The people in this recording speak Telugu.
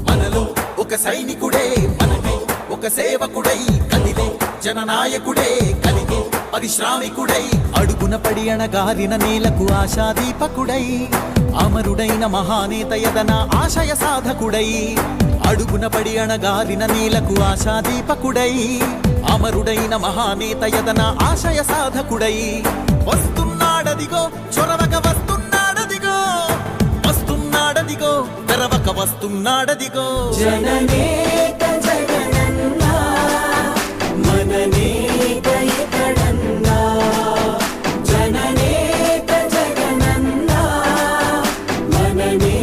మనలో ఒక సైనికుడే మనకై ఒక సేవకుడై కదిలే జననాయకుడే కలిగే పరిశ్రామికుడై అడుగున పడి అణగారిన నేలకు ఆశాదీపకుడై అమరుడైన మహానేత యదన ఆశయ సాధకుడై అడుగున పడి అణగారిన నేలకు ఆశాదీపకుడై అమరుడైన మహానేత యదన ఆశయ సాధకుడై వస్తున్నాడదిగో చొరవక వస్తున్నాడదిగో వస్తున్నాడదిగో తెరవక వస్తున్నాడదిగో జననేత జగనన్నా మననేత ఇతడన్నా జననేత జగనన్నా మననేత